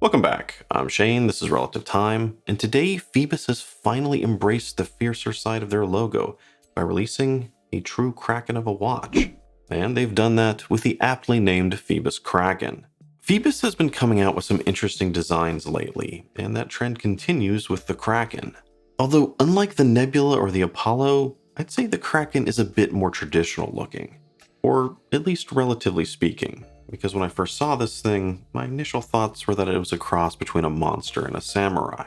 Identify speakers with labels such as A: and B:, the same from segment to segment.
A: Welcome back. I'm Shane, this is Relative Time, and today Phoibos has finally embraced the fiercer side of their logo by releasing a true Kraken of a watch. And they've done that with the aptly named Phoibos Kraken. Phoibos has been coming out with some interesting designs lately, and that trend continues with the Kraken. Although, unlike the Nebula or the Apollo, I'd say the Kraken is a bit more traditional looking, or at least relatively speaking. Because when I first saw this thing, my initial thoughts were that it was a cross between a monster and a samurai.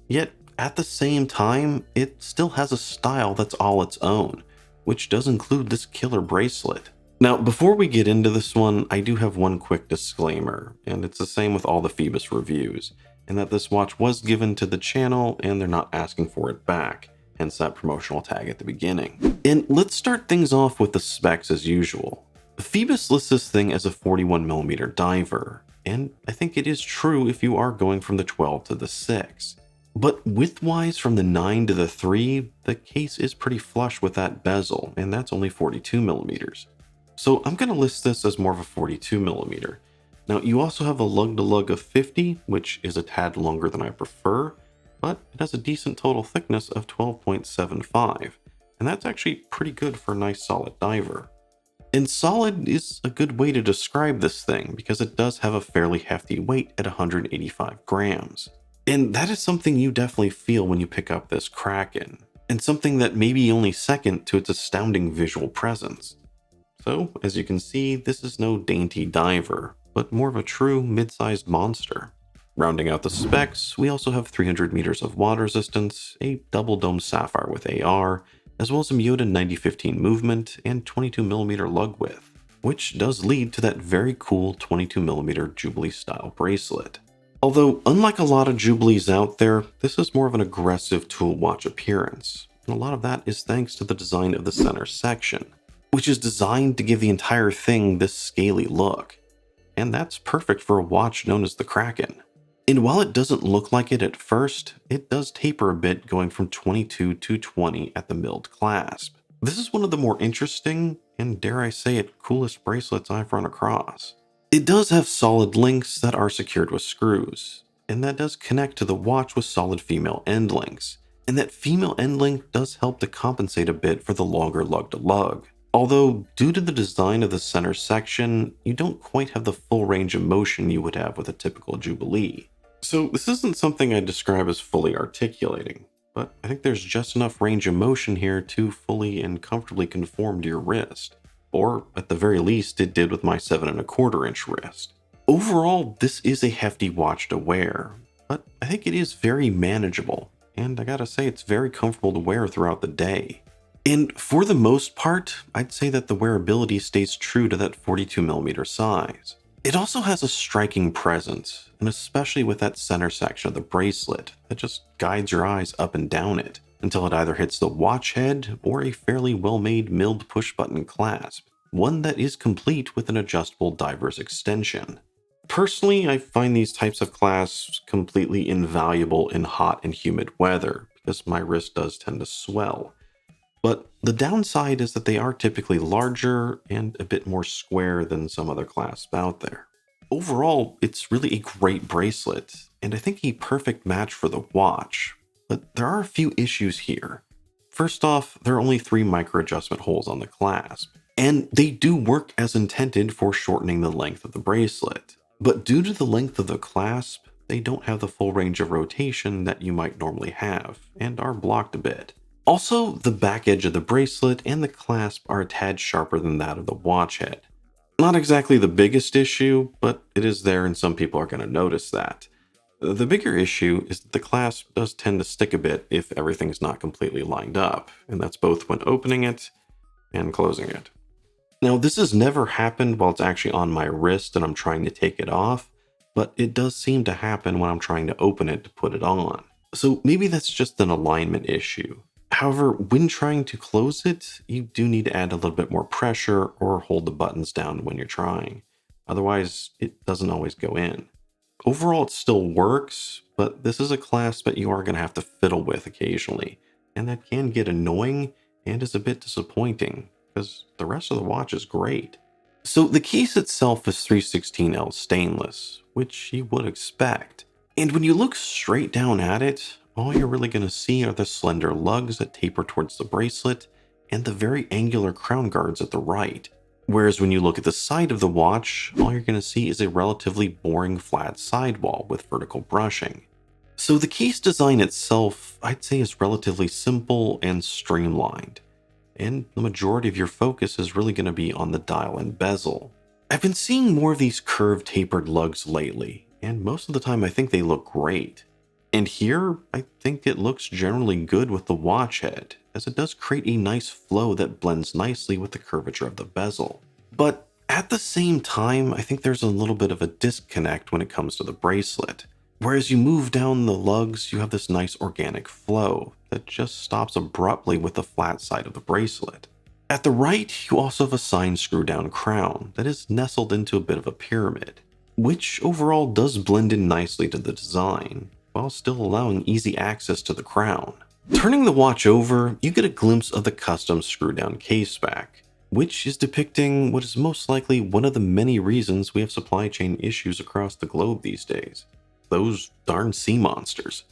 A: Yet, at the same time, it still has a style that's all its own, which does include this killer bracelet. Now, before we get into this one, I do have one quick disclaimer, and it's the same with all the Phoibos reviews, in that this watch was given to the channel and they're not asking for it back, hence that promotional tag at the beginning. And let's start things off with the specs as usual. Phoibos lists this thing as a 41mm diver, and I think it is true if you are going from the 12 to the 6. But width-wise from the 9 to the 3, the case is pretty flush with that bezel, and that's only 42mm. So I'm going to list this as more of a 42mm. Now you also have a lug-to-lug of 50, which is a tad longer than I prefer, but it has a decent total thickness of 12.75, and that's actually pretty good for a nice solid diver. And solid is a good way to describe this thing because it does have a fairly hefty weight at 185 grams. And that is something you definitely feel when you pick up this Kraken, and something that may be only second to its astounding visual presence. So, as you can see, this is no dainty diver, but more of a true mid-sized monster. Rounding out the specs, we also have 300 meters of water resistance, a double dome sapphire with AR, as well as a Miyota 9015 movement and 22mm lug width, which does lead to that very cool 22mm Jubilee style bracelet. Although, unlike a lot of Jubilees out there, this is more of an aggressive tool watch appearance, and a lot of that is thanks to the design of the center section, which is designed to give the entire thing this scaly look. And that's perfect for a watch known as the Kraken. And while it doesn't look like it at first, it does taper a bit going from 22 to 20 at the milled clasp. This is one of the more interesting, and dare I say it, coolest bracelets I've run across. It does have solid links that are secured with screws, and that does connect to the watch with solid female end links. And that female end link does help to compensate a bit for the longer lug-to-lug. Although, due to the design of the center section, you don't quite have the full range of motion you would have with a typical Jubilee. So this isn't something I'd describe as fully articulating, but I think there's just enough range of motion here to fully and comfortably conform to your wrist. Or, at the very least, it did with my 7¼ inch wrist. Overall, this is a hefty watch to wear, but I think it is very manageable, and I gotta say it's very comfortable to wear throughout the day. And for the most part, I'd say that the wearability stays true to that 42mm size. It also has a striking presence, and especially with that center section of the bracelet that just guides your eyes up and down it until it either hits the watch head or a fairly well-made milled push-button clasp, one that is complete with an adjustable diver's extension. Personally, I find these types of clasps completely invaluable in hot and humid weather because my wrist does tend to swell. But the downside is that they are typically larger and a bit more square than some other clasps out there. Overall, it's really a great bracelet, and I think a perfect match for the watch. But there are a few issues here. First off, there are only 3 micro adjustment holes on the clasp, and they do work as intended for shortening the length of the bracelet. But due to the length of the clasp, they don't have the full range of rotation that you might normally have, and are blocked a bit. Also, the back edge of the bracelet and the clasp are a tad sharper than that of the watch head. Not exactly the biggest issue, but it is there and some people are going to notice that. The bigger issue is that the clasp does tend to stick a bit if everything's not completely lined up, and that's both when opening it and closing it. Now, this has never happened while it's actually on my wrist and I'm trying to take it off, but it does seem to happen when I'm trying to open it to put it on. So maybe that's just an alignment issue. However, when trying to close it, you do need to add a little bit more pressure or hold the buttons down when you're trying. Otherwise, it doesn't always go in. Overall, it still works, but this is a clasp that you are going to have to fiddle with occasionally, and that can get annoying and is a bit disappointing because the rest of the watch is great. So the case itself is 316L stainless, which you would expect. And when you look straight down at it, all you're really going to see are the slender lugs that taper towards the bracelet and the very angular crown guards at the right. Whereas when you look at the side of the watch, all you're going to see is a relatively boring flat sidewall with vertical brushing. So the case design itself, I'd say, is relatively simple and streamlined, and the majority of your focus is really going to be on the dial and bezel. I've been seeing more of these curved tapered lugs lately, and most of the time I think they look great. And here, I think it looks generally good with the watch head, as it does create a nice flow that blends nicely with the curvature of the bezel. But at the same time, I think there's a little bit of a disconnect when it comes to the bracelet. Whereas you move down the lugs, you have this nice organic flow that just stops abruptly with the flat side of the bracelet. At the right, you also have a signed screw down crown that is nestled into a bit of a pyramid, which overall does blend in nicely to the design, while still allowing easy access to the crown. Turning the watch over, you get a glimpse of the custom screw down case back, which is depicting what is most likely one of the many reasons we have supply chain issues across the globe these days. Those darn sea monsters.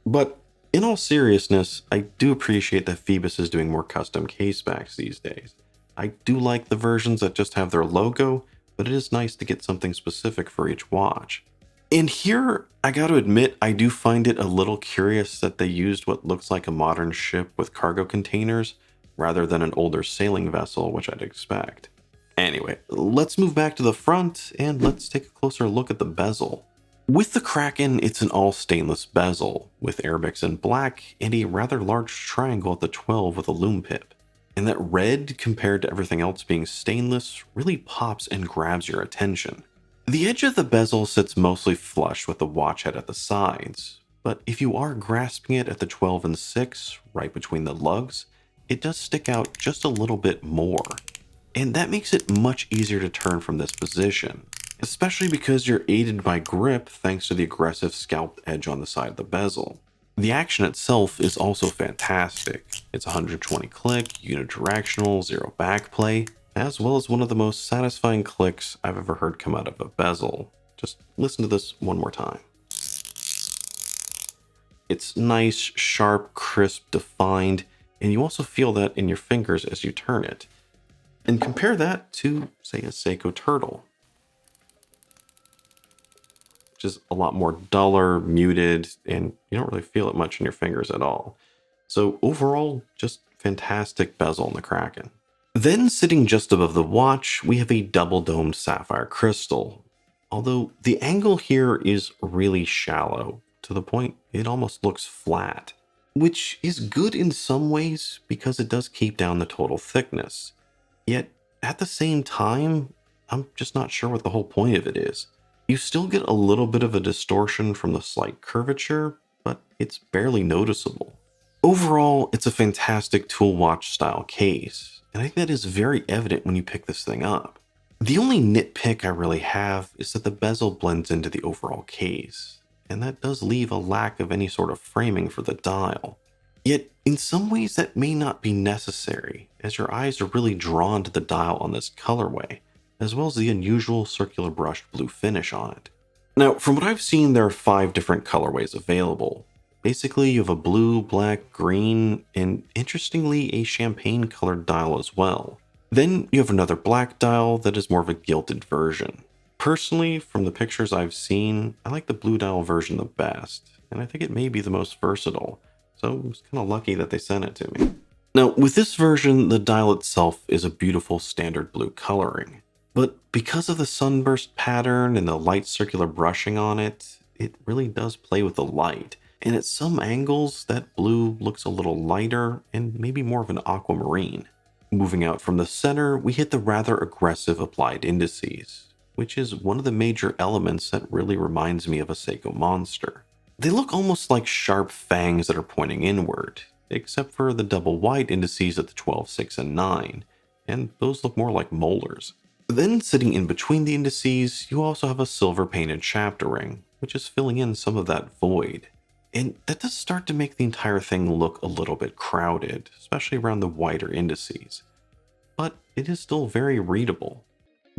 A: But in all seriousness, I do appreciate that Phoibos is doing more custom casebacks these days. I do like the versions that just have their logo, but it is nice to get something specific for each watch. And here, I gotta admit, I do find it a little curious that they used what looks like a modern ship with cargo containers, rather than an older sailing vessel, which I'd expect. Anyway, let's move back to the front, and let's take a closer look at the bezel. With the Kraken, it's an all stainless bezel, with Arabics in black and a rather large triangle at the 12 with a lume pip. And that red, compared to everything else being stainless, really pops and grabs your attention. The edge of the bezel sits mostly flush with the watch head at the sides, but if you are grasping it at the 12 and 6, right between the lugs, it does stick out just a little bit more. And that makes it much easier to turn from this position, especially because you're aided by grip thanks to the aggressive scalped edge on the side of the bezel. The action itself is also fantastic. It's 120 click, unidirectional, zero backplay, as well as one of the most satisfying clicks I've ever heard come out of a bezel. Just listen to this one more time. It's nice, sharp, crisp, defined, and you also feel that in your fingers as you turn it. And compare that to, say, a Seiko Turtle, which is a lot more duller, muted, and you don't really feel it much in your fingers at all. So overall, just fantastic bezel in the Kraken. Then sitting just above the watch, we have a double-domed sapphire crystal. Although the angle here is really shallow, to the point it almost looks flat, which is good in some ways because it does keep down the total thickness. Yet, at the same time, I'm just not sure what the whole point of it is. You still get a little bit of a distortion from the slight curvature, but it's barely noticeable. Overall, it's a fantastic tool watch style case, and I think that is very evident when you pick this thing up. The only nitpick I really have is that the bezel blends into the overall case, and that does leave a lack of any sort of framing for the dial. Yet, in some ways that may not be necessary, as your eyes are really drawn to the dial on this colorway, as well as the unusual circular brushed blue finish on it. Now, from what I've seen, there are 5 different colorways available. Basically, you have a blue, black, green, and interestingly, a champagne colored dial as well. Then you have another black dial that is more of a gilded version. Personally, from the pictures I've seen, I like the blue dial version the best, and I think it may be the most versatile, so I was kind of lucky that they sent it to me. Now, with this version, the dial itself is a beautiful standard blue coloring, but because of the sunburst pattern and the light circular brushing on it, it really does play with the light, and at some angles, that blue looks a little lighter and maybe more of an aquamarine. Moving out from the center, we hit the rather aggressive applied indices, which is one of the major elements that really reminds me of a Seiko monster. They look almost like sharp fangs that are pointing inward, except for the double wide indices at the 12, 6, and 9, and those look more like molars. Then sitting in between the indices, you also have a silver painted chapter ring, which is filling in some of that void. And that does start to make the entire thing look a little bit crowded, especially around the wider indices. But it is still very readable.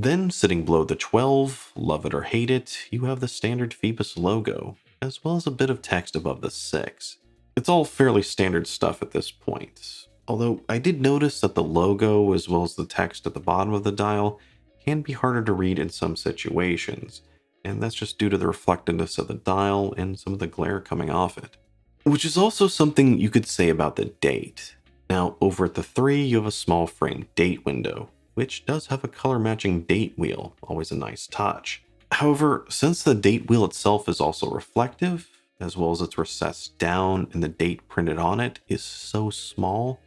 A: Then, sitting below the 12, love it or hate it, you have the standard Phoibos logo, as well as a bit of text above the 6. It's all fairly standard stuff at this point, although I did notice that the logo, as well as the text at the bottom of the dial, can be harder to read in some situations, and that's just due to the reflectiveness of the dial and some of the glare coming off it. Which is also something you could say about the date. Now, over at the 3, you have a small frame date window, which does have a color matching date wheel, always a nice touch. However, since the date wheel itself is also reflective, as well as it's recessed down and the date printed on it is so small,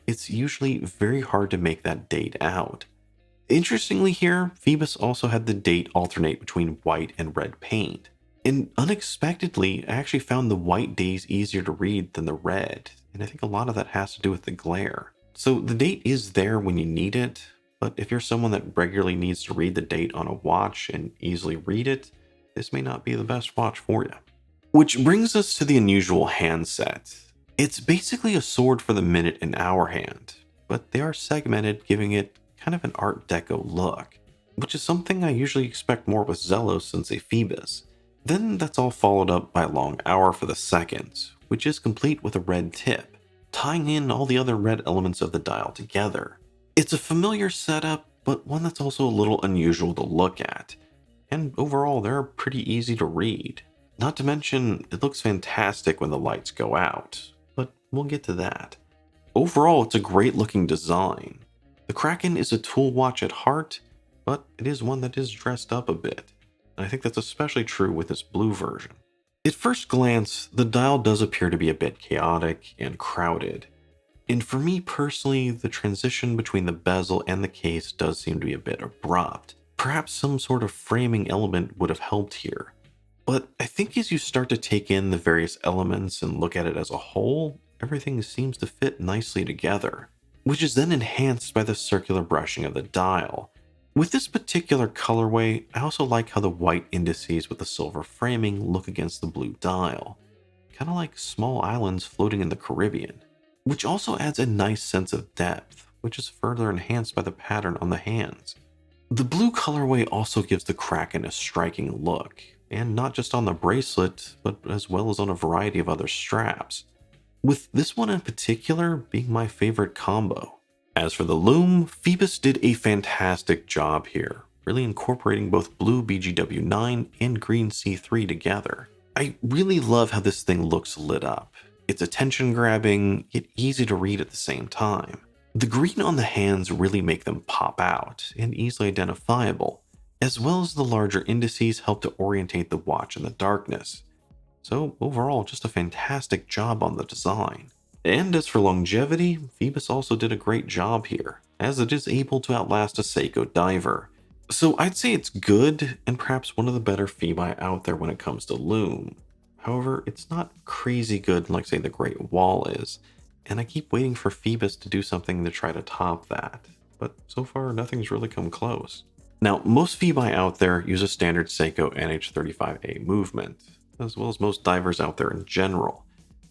A: it's usually very hard to make that date out. Interestingly here, Phoibos also had the date alternate between white and red paint. And unexpectedly, I actually found the white days easier to read than the red, and I think a lot of that has to do with the glare. So the date is there when you need it, but if you're someone that regularly needs to read the date on a watch and easily read it, this may not be the best watch for you. Which brings us to the unusual handset. It's basically a sword for the minute and hour hand, but they are segmented, giving it kind of an Art Deco look, which is something I usually expect more with Zelos than say Phoibos. Then that's all followed up by a long hour for the seconds, which is complete with a red tip, tying in all the other red elements of the dial together. It's a familiar setup, but one that's also a little unusual to look at, and overall they're pretty easy to read. Not to mention, it looks fantastic when the lights go out, but we'll get to that. Overall, it's a great looking design. The Kraken is a tool watch at heart, but it is one that is dressed up a bit, and I think that's especially true with this blue version. At first glance, the dial does appear to be a bit chaotic and crowded, and for me personally, the transition between the bezel and the case does seem to be a bit abrupt. Perhaps some sort of framing element would have helped here. But I think as you start to take in the various elements and look at it as a whole, everything seems to fit nicely together, which is then enhanced by the circular brushing of the dial. With this particular colorway, I also like how the white indices with the silver framing look against the blue dial, kind of like small islands floating in the Caribbean, which also adds a nice sense of depth, which is further enhanced by the pattern on the hands. The blue colorway also gives the Kraken a striking look, and not just on the bracelet, but as well as on a variety of other straps, with this one in particular being my favorite combo. As for the Lume, Phoibos did a fantastic job here, really incorporating both blue BGW9 and green C3 together. I really love how this thing looks lit up. It's attention grabbing, yet easy to read at the same time. The green on the hands really make them pop out and easily identifiable, as well as the larger indices help to orientate the watch in the darkness. So overall, just a fantastic job on the design. And as for longevity, Phoibos also did a great job here, as it is able to outlast a Seiko diver. So I'd say it's good, and perhaps one of the better Phoibi out there when it comes to Lume. However, it's not crazy good like say the Great Wall is, and I keep waiting for Phoibos to do something to try to top that, but so far nothing's really come close. Now, most Phoibi out there use a standard Seiko NH35A movement, as well as most divers out there in general.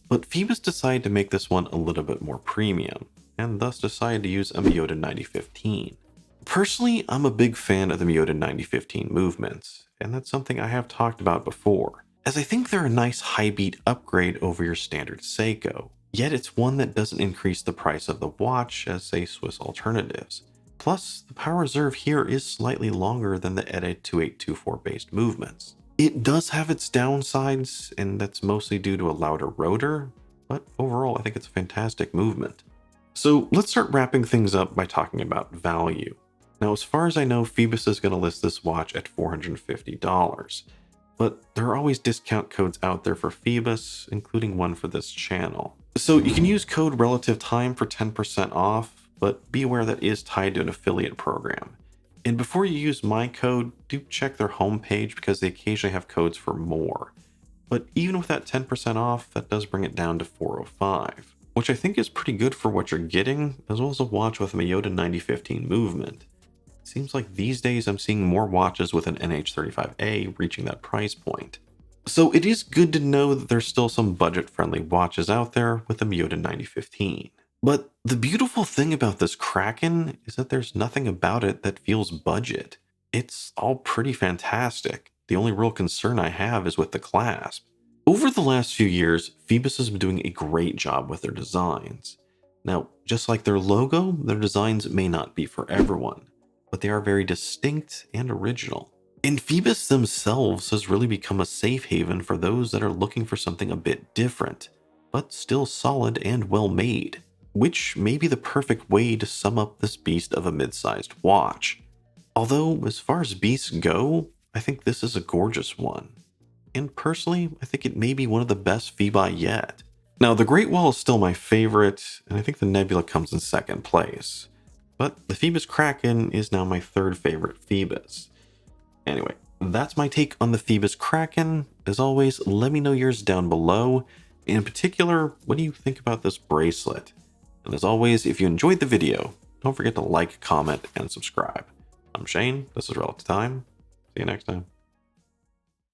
A: But Phoibos decided to make this one a little bit more premium, and thus decided to use a Miyota 9015. Personally, I'm a big fan of the Miyota 9015 movements, and that's something I have talked about before, as I think they're a nice high beat upgrade over your standard Seiko, yet it's one that doesn't increase the price of the watch as say Swiss alternatives. Plus, the power reserve here is slightly longer than the ETA 2824 based movements. It does have its downsides, and that's mostly due to a louder rotor, but overall I think it's a fantastic movement. So let's start wrapping things up by talking about value. Now, as far as I know, Phoibos is going to list this watch at $450, but there are always discount codes out there for Phoibos, including one for this channel. So you can use code relative time for 10% off, but be aware that is tied to an affiliate program. And before you use my code, do check their homepage because they occasionally have codes for more. But even with that 10% off, that does bring it down to $405, which I think is pretty good for what you're getting, as well as a watch with a Miyota 9015 movement. It seems like these days I'm seeing more watches with an NH35A reaching that price point. So it is good to know that there's still some budget-friendly watches out there with the Miyota 9015. But the beautiful thing about this Kraken is that there's nothing about it that feels budget. It's all pretty fantastic. The only real concern I have is with the clasp. Over the last few years, Phoebus has been doing a great job with their designs. Now, just like their logo, their designs may not be for everyone, but they are very distinct and original. And Phoebus themselves has really become a safe haven for those that are looking for something a bit different, but still solid and well made, which may be the perfect way to sum up this beast of a mid-sized watch. Although, as far as beasts go, I think this is a gorgeous one. And personally, I think it may be one of the best Phoebi yet. Now, the Great Wall is still my favorite, and I think the Nebula comes in second place. But the Phoebos Kraken is now my third favorite Phoebus. Anyway, that's my take on the Phoebos Kraken. As always, let me know yours down below. In particular, what do you think about this bracelet? And as always, if you enjoyed the video, don't forget to like, comment, and subscribe. I'm Shane, this is Relative Time. See you next time.